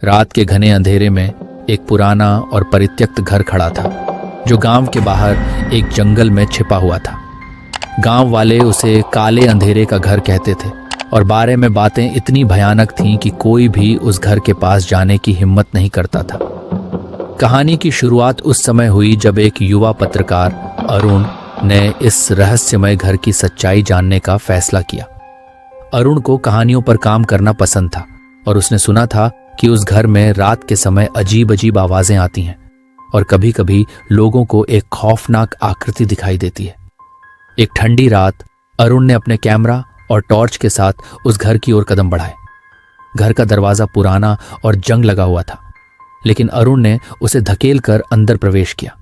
रात के घने अंधेरे में एक पुराना और परित्यक्त घर खड़ा था जो गांव के बाहर एक जंगल में छिपा हुआ था। गांव वाले उसे काले अंधेरे का घर कहते थे और बारे में बातें इतनी भयानक थीं कि कोई भी उस घर के पास जाने की हिम्मत नहीं करता था। कहानी की शुरुआत उस समय हुई जब एक युवा पत्रकार अरुण ने इस रहस्यमय घर की सच्चाई जानने का फैसला किया। अरुण को कहानियों पर काम करना पसंद था और उसने सुना था कि उस घर में रात के समय अजीब अजीब आवाजें आती हैं और कभी कभी लोगों को एक खौफनाक आकृति दिखाई देती है। एक ठंडी रात अरुण ने अपने कैमरा और टॉर्च के साथ उस घर की ओर कदम बढ़ाए। घर का दरवाजा पुराना और जंग लगा हुआ था, लेकिन अरुण ने उसे धकेल कर अंदर प्रवेश किया।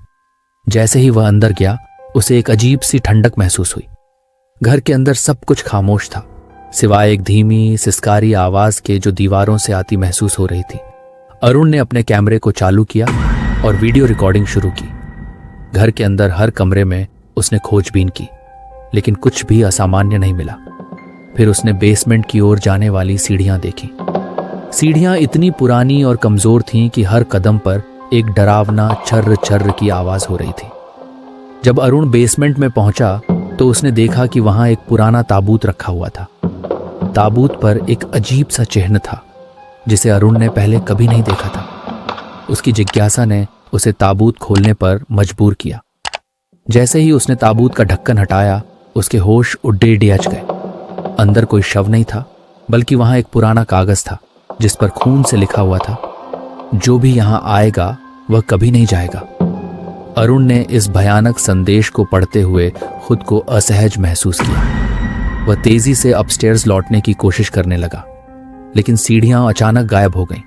जैसे ही वह अंदर गया उसे एक अजीब सी ठंडक महसूस हुई। घर के अंदर सब कुछ खामोश था, सिवाय एक धीमी सिसकारी आवाज के जो दीवारों से आती महसूस हो रही थी। अरुण ने अपने कैमरे को चालू किया और वीडियो रिकॉर्डिंग शुरू की। घर के अंदर हर कमरे में उसने खोजबीन की, लेकिन कुछ भी असामान्य नहीं मिला। फिर उसने बेसमेंट की ओर जाने वाली सीढ़ियां देखी। सीढ़ियां इतनी पुरानी और कमजोर थीं कि हर कदम पर एक डरावना छर्र छर्र की आवाज हो रही थी। जब अरुण बेसमेंट में पहुंचा तो उसने देखा कि वहां एक पुराना ताबूत रखा हुआ था। ताबूत पर एक अजीब सा चिन्ह था जिसे अरुण ने पहले कभी नहीं देखा था। उसकी जिज्ञासा ने उसे ताबूत खोलने पर मजबूर किया। जैसे ही उसने ताबूत का ढक्कन हटाया उसके होश उड्डे डियाच गए। अंदर कोई शव नहीं था, बल्कि वहां एक पुराना कागज था जिस पर खून से लिखा हुआ था, जो भी यहां आएगा वह कभी नहीं जाएगा। अरुण ने इस भयानक संदेश को पढ़ते हुए खुद को असहज महसूस किया। वह तेजी से अपस्टेयर्स लौटने की कोशिश करने लगा, लेकिन सीढ़ियां अचानक गायब हो गईं।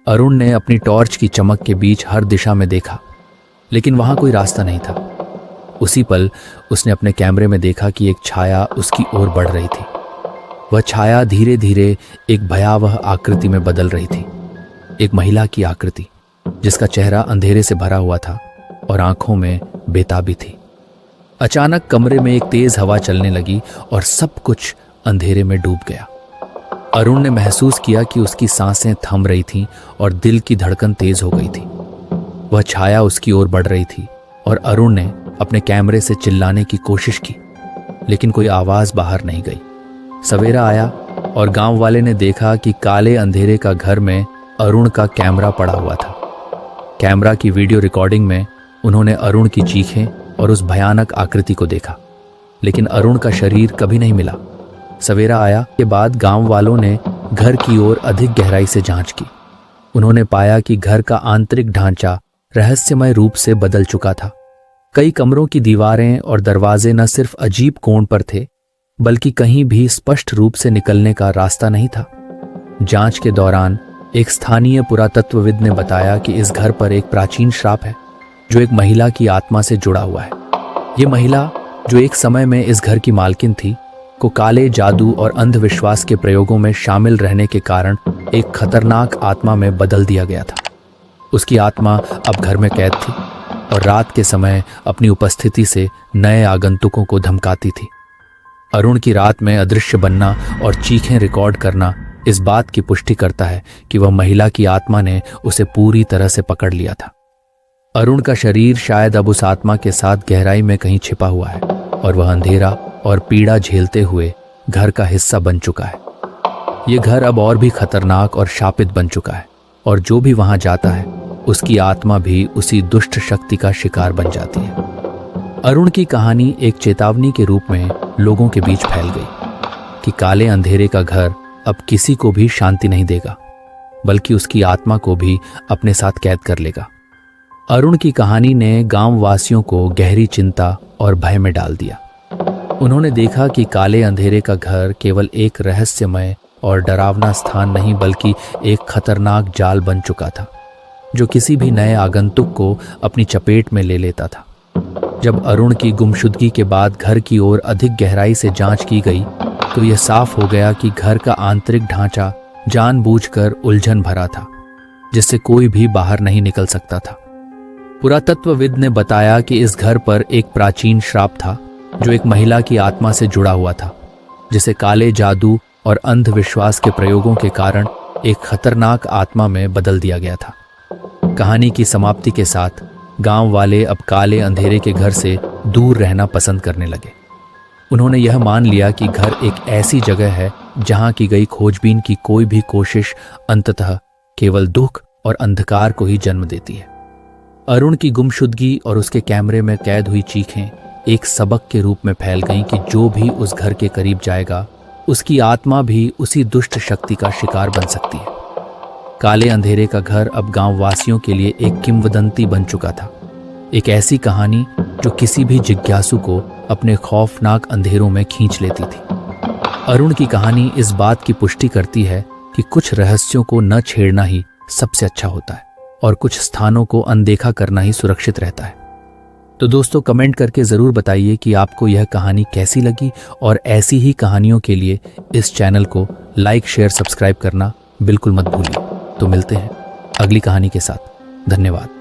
अरुण ने अपनी टॉर्च की चमक के बीच हर दिशा में देखा, लेकिन वहां कोई रास्ता नहीं था। उसी पल उसने अपने कैमरे में देखा कि एक छाया उसकी ओर बढ़ रही थी। वह छाया धीरे धीरे एक भयावह आकृति में बदल रही थी। एक महिला की आकृति जिसका चेहरा अंधेरे से भरा हुआ था और आंखों में बेताबी थी। अचानक कमरे में एक तेज हवा चलने लगी और सब कुछ अंधेरे में डूब गया। अरुण ने महसूस किया कि उसकी सांसें थम रही थीं और दिल की धड़कन तेज हो गई थी। वह छाया उसकी ओर बढ़ रही थी और अरुण ने अपने कैमरे से चिल्लाने की कोशिश की, लेकिन कोई आवाज बाहर नहीं गई। सवेरा आया और गांव वाले ने देखा कि काले अंधेरे का घर में अरुण का कैमरा पड़ा हुआ था। कैमरा की वीडियो रिकॉर्डिंग में उन्होंने अरुण की चीखें और उस भयानक आकृति को देखा, लेकिन अरुण का शरीर कभी नहीं मिला। सवेरा आया के बाद गांव वालों ने घर की ओर अधिक गहराई से जांच की। उन्होंने पाया कि घर का आंतरिक ढांचा रहस्यमय रूप से बदल चुका था। कई कमरों की दीवारें और दरवाजे न सिर्फ अजीब कोण पर थे, बल्कि कहीं भी स्पष्ट रूप से निकलने का रास्ता नहीं था। जांच के दौरान एक स्थानीय पुरातत्वविद ने बताया कि इस घर पर एक प्राचीन श्राप है जो एक महिला की आत्मा से जुड़ा हुआ है। ये महिला, जो एक समय में इस घर की मालकिन थी, को काले जादू और अंधविश्वास के प्रयोगों में शामिल रहने के कारण एक खतरनाक आत्मा में बदल दिया गया था। उसकी आत्मा अब घर में कैद थी और रात के समय अपनी उपस्थिति से नए आगंतुकों को धमकाती थी। अरुण की रात में अदृश्य बनना और चीखें रिकॉर्ड करना इस बात की पुष्टि करता है कि वह महिला की आत्मा ने उसे पूरी तरह से पकड़ लिया था। अरुण का शरीर शायद अब उस आत्मा के साथ गहराई में कहीं छिपा हुआ है और वह अंधेरा और पीड़ा झेलते हुए घर का हिस्सा बन चुका है। यह घर अब और भी खतरनाक और शापित बन चुका है और जो भी वहां जाता है उसकी आत्मा भी उसी दुष्ट शक्ति का शिकार बन जाती है। अरुण की कहानी एक चेतावनी के रूप में लोगों के बीच फैल गई कि काले अंधेरे का घर अब किसी को भी शांति नहीं देगा, बल्कि उसकी आत्मा को भी अपने साथ कैद कर लेगा। अरुण की कहानी ने गांव वासियों को गहरी चिंता और भय में डाल दिया। उन्होंने देखा कि काले अंधेरे का घर केवल एक रहस्यमय और डरावना स्थान नहीं, बल्कि एक खतरनाक जाल बन चुका था जो किसी भी नए आगंतुक को अपनी चपेट में ले लेता था। जब अरुण की गुमशुदगी के बाद घर की ओर अधिक गहराई से जांच की गई तो यह साफ हो गया कि घर का आंतरिक ढांचा जानबूझकर उलझन भरा था, जिससे कोई भी बाहर नहीं निकल सकता था। पुरातत्वविद ने बताया कि इस घर पर एक प्राचीन श्राप था जो एक महिला की आत्मा से जुड़ा हुआ था, जिसे काले जादू और अंधविश्वास के प्रयोगों के कारण एक खतरनाक आत्मा में बदल दिया गया था। कहानी की समाप्ति के साथ गांव वाले अब काले अंधेरे के घर से दूर रहना पसंद करने लगे। उन्होंने यह मान लिया कि घर एक ऐसी जगह है जहां की गई खोजबीन की कोई भी कोशिश अंततः केवल दुख और अंधकार को ही जन्म देती है। अरुण की गुमशुदगी और उसके कैमरे में कैद हुई चीखें एक सबक के रूप में फैल गईं कि जो भी उस घर के करीब जाएगा उसकी आत्मा भी उसी दुष्ट शक्ति का शिकार बन सकती है। काले अंधेरे का घर अब गांव वासियों के लिए एक किंवदंती बन चुका था, एक ऐसी कहानी जो किसी भी जिज्ञासु को अपने खौफनाक अंधेरों में खींच लेती थी। अरुण की कहानी इस बात की पुष्टि करती है कि कुछ रहस्यों को न छेड़ना ही सबसे अच्छा होता है और कुछ स्थानों को अनदेखा करना ही सुरक्षित रहता है। तो दोस्तों, कमेंट करके ज़रूर बताइए कि आपको यह कहानी कैसी लगी और ऐसी ही कहानियों के लिए इस चैनल को लाइक, शेयर, सब्सक्राइब करना बिल्कुल मत भूलिए। तो मिलते हैं अगली कहानी के साथ। धन्यवाद।